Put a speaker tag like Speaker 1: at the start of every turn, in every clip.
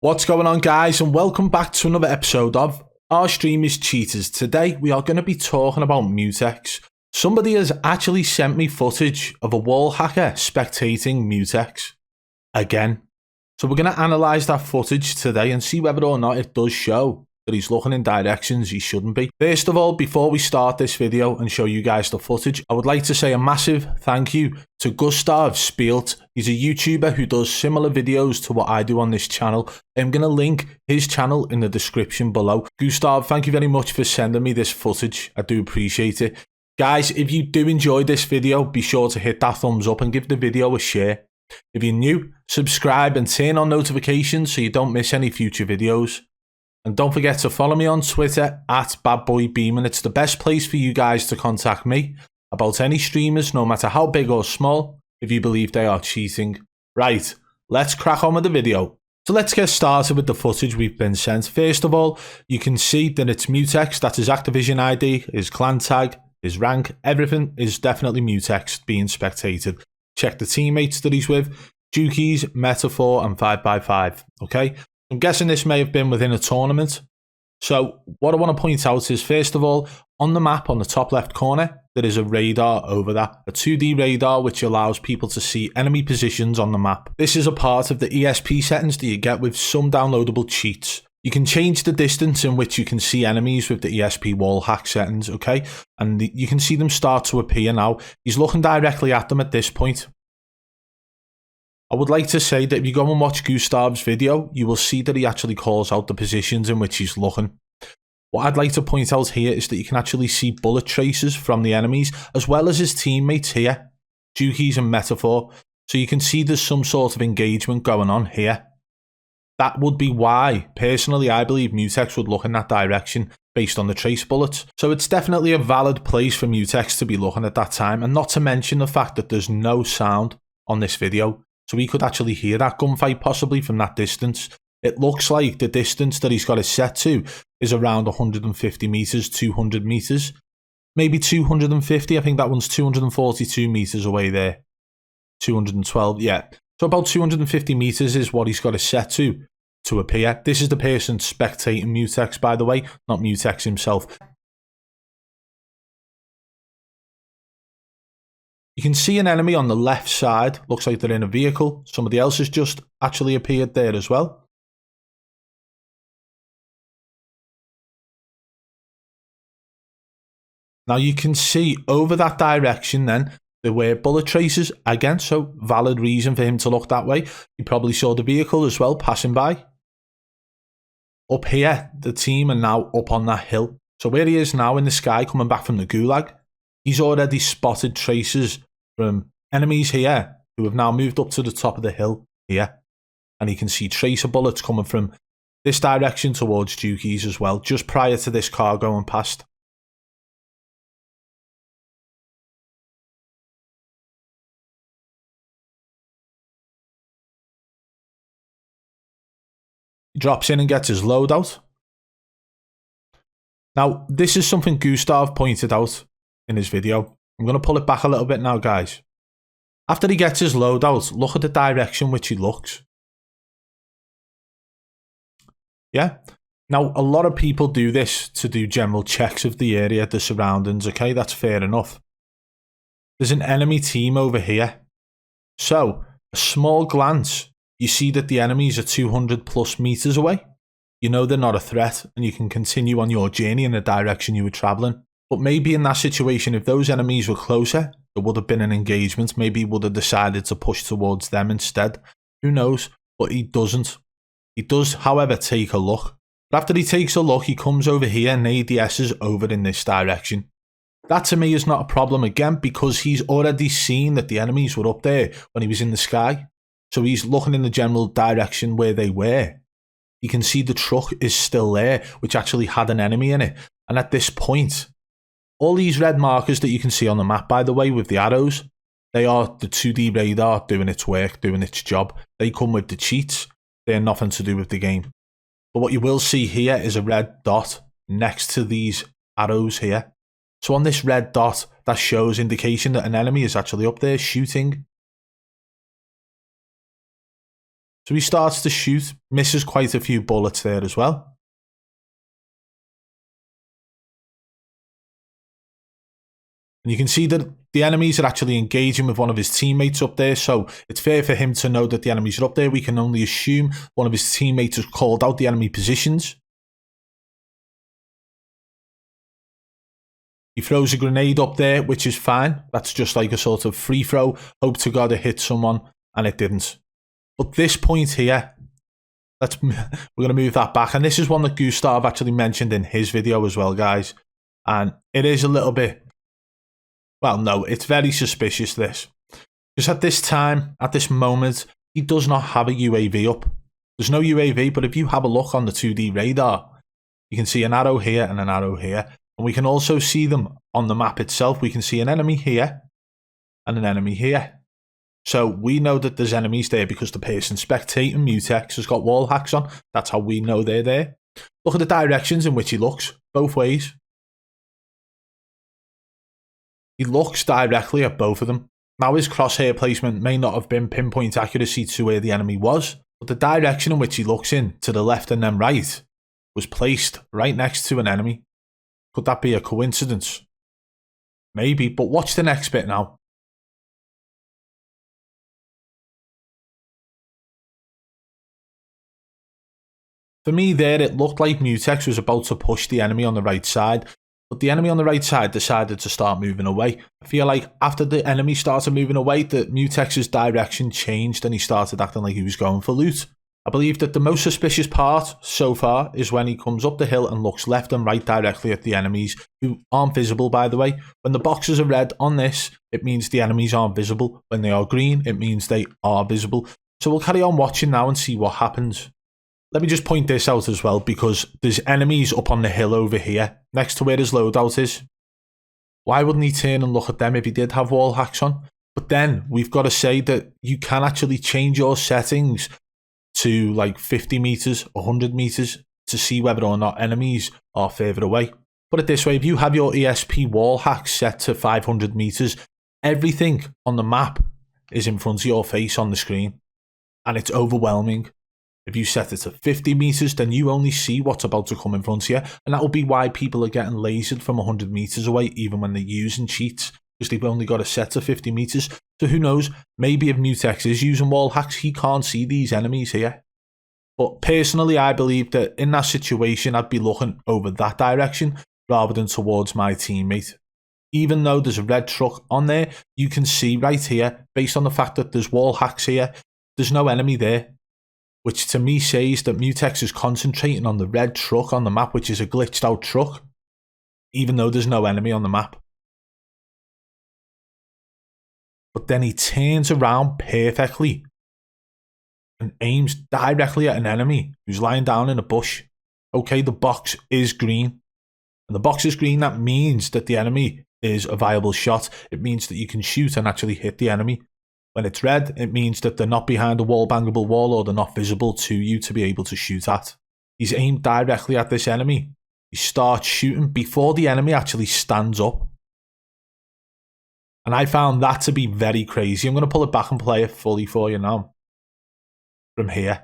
Speaker 1: What's going on, guys, and welcome back to another episode of Our Stream is Cheaters. Today we are going to be talking about Mutex. Somebody has actually sent me footage of a wall hacker spectating Mutex again. So we're going to analyse that footage today and see whether or not it does show that he's looking in directions he shouldn't be. First of all, before we start this video and show you guys the footage, I would like to say a massive thank you to Gustav Spielt. He's a YouTuber who does similar videos to what I do on this channel. I'm going to link his channel in the description below. Gustav, thank you very much for sending me this footage. I do appreciate it. Guys, if you do enjoy this video, be sure to hit that thumbs up and give the video a share. If you're new, subscribe and turn on notifications so you don't miss any future videos. And don't forget to follow me on Twitter at BadBoy Beaman. It's the best place for you guys to contact me about any streamers, no matter how big or small, if you believe they are cheating. Right, let's crack on with the video. So let's get started with the footage we've been sent. First of all, you can see that it's Mutex. That's his Activision ID, his clan tag, his rank. Everything is definitely Mutex being spectated. Check the teammates that he's with. Jukies, Metaphor, and 5x5. Okay? I'm guessing this may have been within a tournament. So what I want to point out is, first of all, on the map on the top left corner, there is a radar over that. A 2D radar which allows people to see enemy positions on the map. This is a part of the ESP settings that you get with some downloadable cheats. You can change the distance in which you can see enemies with the ESP wall hack settings, okay? And you can see them start to appear now. He's looking directly at them at this point. I would like to say that if you go and watch Gustav's video, you will see that he actually calls out the positions in which he's looking. What I'd like to point out here is that you can actually see bullet traces from the enemies, as well as his teammates here, Jukies and Metaphor. So you can see there's some sort of engagement going on here. That would be why, personally, I believe Mutex would look in that direction based on the trace bullets. So it's definitely a valid place for Mutex to be looking at that time, and not to mention the fact that there's no sound on this video. So we could actually hear that gunfight possibly from that distance. It looks like the distance that he's got it set to is around 150 meters, 200 meters, maybe 250. I think that one's 242 meters away there. 212, yeah. So about 250 meters is what he's got it set to appear. This is the person spectating Mutex, by the way, not Mutex himself. You can see an enemy on the left side. Looks like they're in a vehicle. Somebody else has just actually appeared there as well. Now you can see over that direction then, there were bullet traces again, so valid reason for him to look that way. He probably saw the vehicle as well passing by. Up here, the team are now up on that hill. So where he is now in the sky coming back from the gulag, he's already spotted traces from enemies here who have now moved up to the top of the hill here. And he can see tracer bullets coming from this direction towards Jukies as well, just prior to this car going past. He drops in and gets his loadout. Now, this is something Gustav pointed out in his video. I'm going to pull it back a little bit now, guys. After he gets his loadout, look at the direction which he looks. Yeah? Now, a lot of people do this to do general checks of the area, the surroundings, okay? That's fair enough. There's an enemy team over here. So, a small glance, you see that the enemies are 200 plus meters away. You know they're not a threat, and you can continue on your journey in the direction you were traveling. But maybe in that situation, if those enemies were closer, there would have been an engagement. Maybe he would have decided to push towards them instead. Who knows? But he doesn't. He does, however, take a look. But after he takes a look, he comes over here and ADS's over in this direction. That to me is not a problem again, because he's already seen that the enemies were up there when he was in the sky. So he's looking in the general direction where they were. You can see the truck is still there, which actually had an enemy in it. And at this point, all these red markers that you can see on the map, by the way, with the arrows, they are the 2D radar doing its work, doing its job. They come with the cheats. They're nothing to do with the game. But what you will see here is a red dot next to these arrows here. So on this red dot, that shows indication that an enemy is actually up there shooting. So he starts to shoot, misses quite a few bullets there as well. And you can see that the enemies are actually engaging with one of his teammates up there, so it's fair for him to know that the enemies are up there. We can only assume one of his teammates has called out the enemy positions. He throws a grenade up there, which is fine. That's just like a sort of free throw. Hope to God it hit someone, and it didn't. But this point here, we're going to move that back. And this is one that Gustav actually mentioned in his video as well, guys. And it is a little bit... Well, no, it's very suspicious, this. Because at this time, at this moment, he does not have a UAV up. There's no UAV, but if you have a look on the 2D radar, you can see an arrow here and an arrow here. And we can also see them on the map itself. We can see an enemy here and an enemy here. So we know that there's enemies there because the person spectating Mutex has got wall hacks on. That's how we know they're there. Look at the directions in which he looks, both ways. He looks directly at both of them. Now his crosshair placement may not have been pinpoint accuracy to where the enemy was, but the direction in which he looks in, to the left and then right, was placed right next to an enemy. Could that be a coincidence? Maybe, but watch the next bit now. For me there, it looked like Mutex was about to push the enemy on the right side, but the enemy on the right side decided to start moving away. I feel like after the enemy started moving away, that Mutex's direction changed and he started acting like he was going for loot. I believe that the most suspicious part so far is when he comes up the hill and looks left and right directly at the enemies, who aren't visible, by the way. When the boxes are red on this, it means the enemies aren't visible. When they are green, it means they are visible. So we'll carry on watching now and see what happens. Let me just point this out as well, because there's enemies up on the hill over here, next to where his loadout is. Why wouldn't he turn and look at them if he did have wall hacks on? But then we've got to say that you can actually change your settings to like 50 meters, 100 meters to see whether or not enemies are further away. Put it this way, if you have your ESP wall hack set to 500 meters, everything on the map is in front of your face on the screen, and it's overwhelming. If you set it to 50 meters, then you only see what's about to come in front of you, and that will be why people are getting lasered from 100 meters away, even when they're using cheats, because they've only got it set to 50 meters. So who knows, maybe if Mutex is using wall hacks, he can't see these enemies here. But personally, I believe that in that situation, I'd be looking over that direction rather than towards my teammate. Even though there's a red truck on there, you can see right here, based on the fact that there's wall hacks here, there's no enemy there, which to me says that Mutex is concentrating on the red truck on the map, which is a glitched out truck, even though there's no enemy on the map. But then he turns around perfectly and aims directly at an enemy who's lying down in a bush. Okay, the box is green. And the box is green, that means that the enemy is a viable shot. It means that you can shoot and actually hit the enemy. When it's red, it means that they're not behind a wall bangable wall, or they're not visible to you to be able to shoot at. He's aimed directly at this enemy. He starts shooting before the enemy actually stands up. And I found that to be very crazy. I'm going to pull it back and play it fully for you now. From here.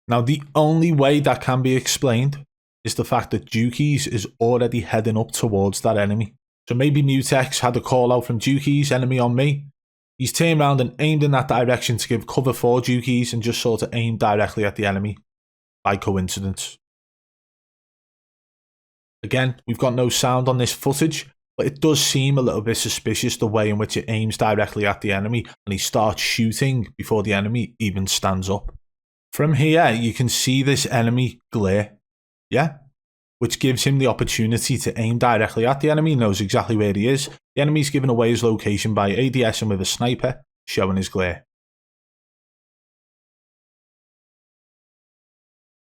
Speaker 1: Now, the only way that can be explained is the fact that Jukies is already heading up towards that enemy. So maybe Mutex had a call out from Jukies, enemy on me. He's turned around and aimed in that direction to give cover for Jukies and just sort of aimed directly at the enemy by coincidence. Again, we've got no sound on this footage, but it does seem a little bit suspicious the way in which it aims directly at the enemy and he starts shooting before the enemy even stands up. From here, you can see this enemy glare, yeah? Which gives him the opportunity to aim directly at the enemy. He knows exactly where he is. The enemy's given away his location by ADSing with a sniper, showing his glare.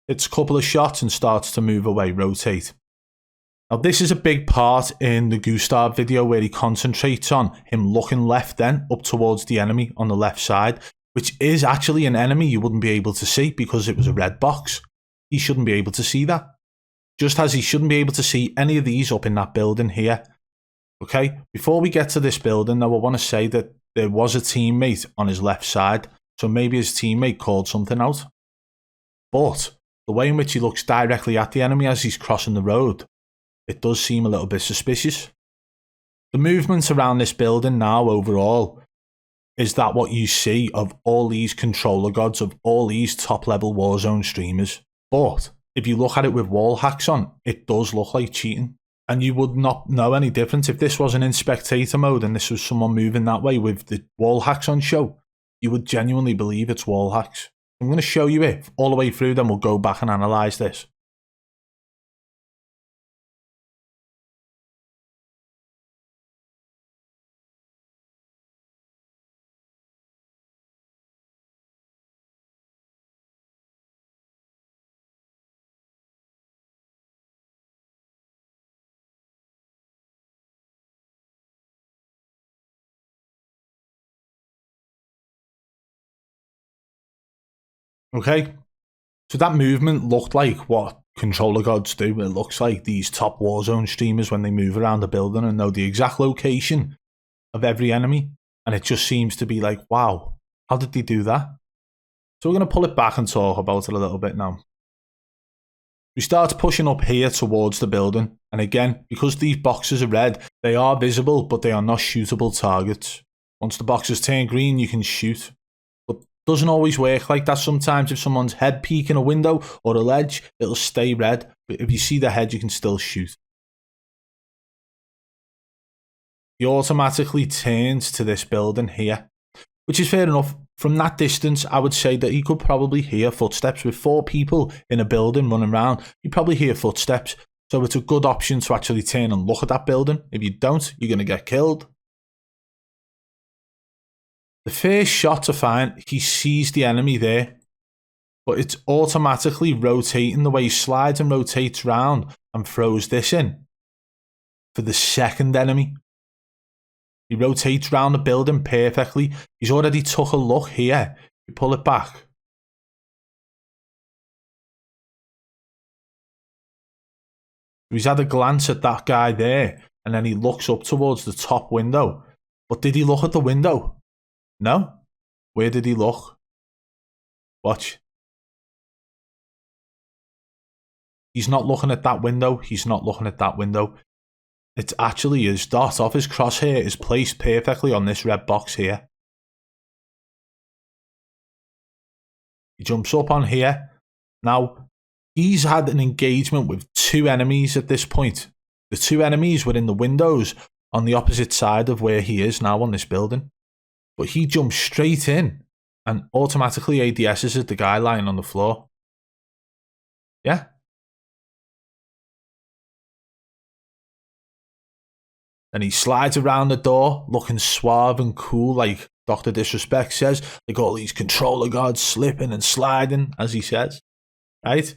Speaker 1: Hits a couple of shots and starts to move away, rotate. Now this is a big part in the Gustav video where he concentrates on him looking left then up towards the enemy on the left side, which is actually an enemy you wouldn't be able to see because it was a red box. He shouldn't be able to see that. just as he shouldn't be able to see any of these up in that building here. Okay, before we get to this building, though, I want to say that there was a teammate on his left side, so maybe his teammate called something out. But the way in which he looks directly at the enemy as he's crossing the road, it does seem a little bit suspicious. The movement around this building now overall, is that what you see of all these controller gods, of all these top level Warzone streamers? But if you look at it with wall hacks on, it does look like cheating. And you would not know any difference if this wasn't in spectator mode and this was someone moving that way with the wall hacks on show. You would genuinely believe it's wall hacks. I'm going to show you it all the way through, then we'll go back and analyse this. Okay, so that movement looked like what controller gods do. It looks like these top Warzone streamers when they move around the building and know the exact location of every enemy. And it just seems to be like, wow, how did they do that? So we're going to pull it back and talk about it a little bit now. We start pushing up here towards the building. And again, because these boxes are red, they are visible, but they are not shootable targets. Once the boxes turn green, you can shoot. Doesn't always work like that. Sometimes if someone's head peeking a window or a ledge, it'll stay red. But if you see the head, you can still shoot. He automatically turns to this building here, which is fair enough. From that distance, I would say that he could probably hear footsteps. With 4 people in a building running around, you probably hear footsteps. So it's a good option to actually turn and look at that building. If you don't, you're going to get killed. The first shot to find, he sees the enemy there, but it's automatically rotating the way he slides and rotates round and throws this in for the second enemy. He rotates round the building perfectly. He's already took a look here. You pull it back. He's had a glance at that guy there, and then he looks up towards the top window. But did he look at the window? No. Where did he look? Watch. He's not looking at that window. He's not looking at that window. It's actually his dot off his crosshair is placed perfectly on this red box here. He jumps up on here. Now, he's had an engagement with 2 enemies at this point. The 2 enemies were in the windows on the opposite side of where he is now on this building. But he jumps straight in and automatically ADSs at the guy lying on the floor. Yeah. And he slides around the door looking suave and cool, like Dr. Disrespect says. Like all these controller gods slipping and sliding, as he says. Right?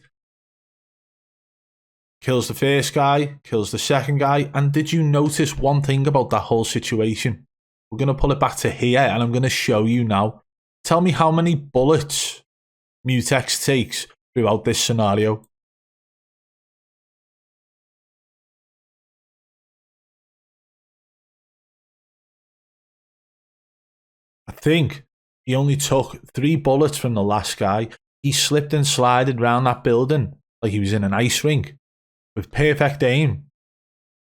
Speaker 1: Kills the first guy, kills the second guy. And did you notice one thing about that whole situation? We're going to pull it back to here and I'm going to show you now. Tell me how many bullets Mutex takes throughout this scenario. I think he only took 3 bullets from the last guy. He slipped and slided around that building like he was in an ice rink with perfect aim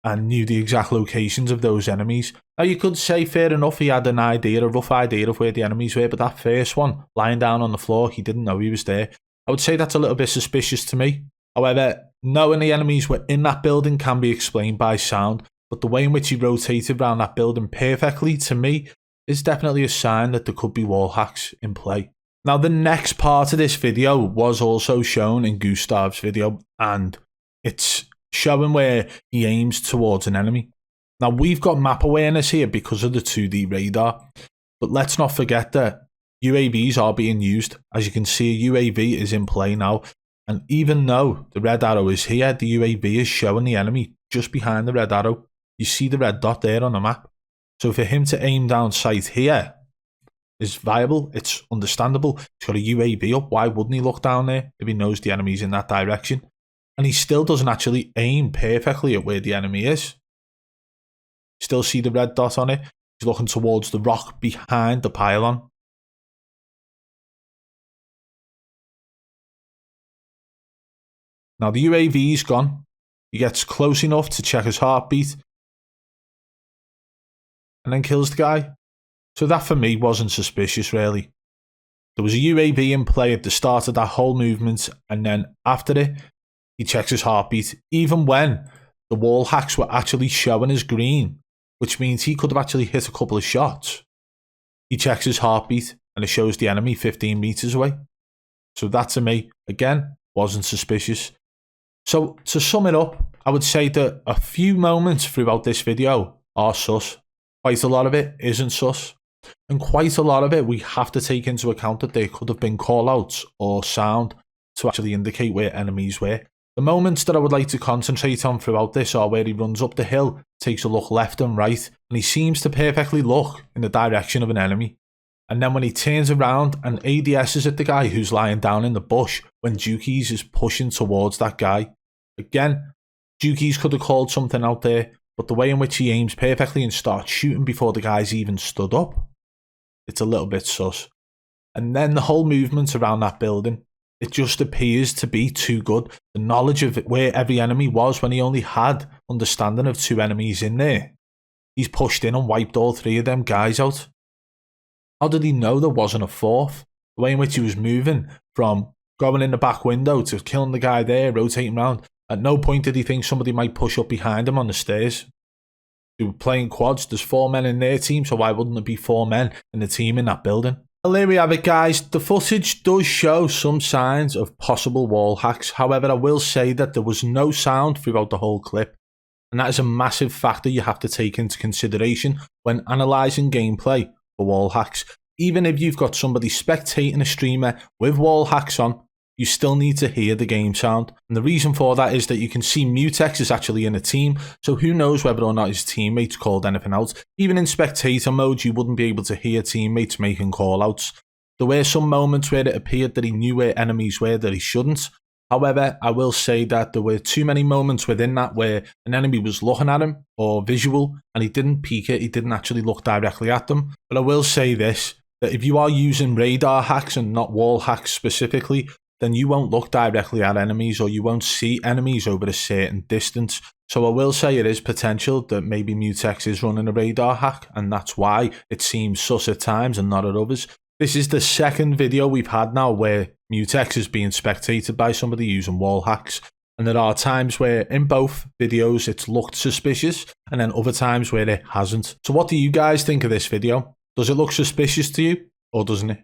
Speaker 1: and knew the exact locations of those enemies. Now you could say fair enough, he had a rough idea of where the enemies were, but that first one, lying down on the floor, he didn't know he was there. I would say that's a little bit suspicious to me. However, knowing the enemies were in that building can be explained by sound, but the way in which he rotated around that building perfectly, to me, is definitely a sign that there could be wall hacks in play. Now the next part of this video was also shown in Gustav's video, and it's showing where he aims towards an enemy. Now we've got map awareness here because of the 2D radar, but let's not forget that UAVs are being used. As you can see, a UAV is in play now, and even though the red arrow is here, the UAV is showing the enemy just behind the red arrow. You see the red dot there on the map. So for him to aim down sight here is viable, it's understandable. He's got a UAV up, why wouldn't he look down there if he knows the enemy's in that direction? and he still doesn't actually aim perfectly at where the enemy is. Still see the red dot on it. He's looking towards the rock behind the pylon. Now the UAV's gone. He gets close enough to check his heartbeat and then kills the guy. So that for me wasn't suspicious really. There was a UAV in play at the start of that whole movement, and then after it, he checks his heartbeat, even when the wall hacks were actually showing as green, which means he could have actually hit a couple of shots. He checks his heartbeat and it shows the enemy 15 meters away. So that to me, again, wasn't suspicious. So to sum it up, I would say that a few moments throughout this video are sus. Quite a lot of it isn't sus. And quite a lot of it we have to take into account that there could have been call-outs or sound to actually indicate where enemies were. The moments that I would like to concentrate on throughout this are where he runs up the hill, takes a look left and right, and he seems to perfectly look in the direction of an enemy. And then when he turns around and ADSs at the guy who's lying down in the bush when Jukies is pushing towards that guy. Again, Jukies could have called something out there, but the way in which he aims perfectly and starts shooting before the guy's even stood up, it's a little bit sus. And then the whole movement around that building, it just appears to be too good. The knowledge of where every enemy was when he only had understanding of 2 enemies in there. He's pushed in and wiped all 3 of them guys out. How did he know there wasn't a 4th? The way in which he was moving from going in the back window to killing the guy there, rotating around. At no point did he think somebody might push up behind him on the stairs. They were playing quads. There's 4 men in their team, so why wouldn't there be 4 men in the team in that building? Well, there we have it, guys. The footage does show some signs of possible wall hacks. However, I will say that there was no sound throughout the whole clip. And that is a massive factor you have to take into consideration when analysing gameplay for wall hacks. Even if you've got somebody spectating a streamer with wall hacks on, you still need to hear the game sound. And the reason for that is that you can see Mutex is actually in a team, so who knows whether or not his teammates called anything out. Even in spectator mode, you wouldn't be able to hear teammates making call-outs. There were some moments where it appeared that he knew where enemies were that he shouldn't. However, I will say that there were too many moments within that where an enemy was looking at him, or visual, and he didn't peek it, he didn't actually look directly at them. But I will say this, that if you are using radar hacks and not wall hacks specifically, then you won't look directly at enemies or you won't see enemies over a certain distance. So I will say it is potential that maybe Mutex is running a radar hack, and that's why it seems sus at times and not at others. This is the second video we've had now where Mutex is being spectated by somebody using wall hacks. And there are times where in both videos it's looked suspicious, and then other times where it hasn't. So what do you guys think of this video? Does it look suspicious to you, or doesn't it?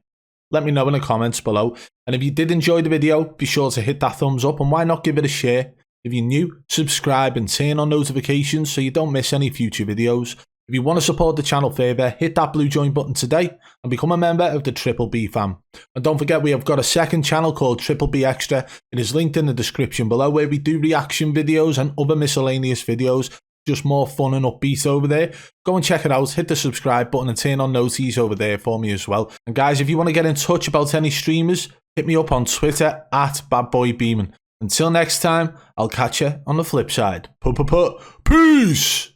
Speaker 1: Let me know in the comments below. And if you did enjoy the video, be sure to hit that thumbs up, and why not give it a share? If you're new, subscribe and turn on notifications so you don't miss any future videos. If you want to support the channel further, hit that blue join button today and become a member of the Triple B fam. And don't forget, we have got a second channel called Triple B Extra. It is linked in the description below, where we do reaction videos and other miscellaneous videos. Just more fun and upbeat over there. Go and check it out. Hit the subscribe button and turn on noties over there for me as well. And guys, if you want to get in touch about any streamers, hit me up on Twitter at BadBoy Beaman. Until next time, I'll catch you on the flip side. Peace!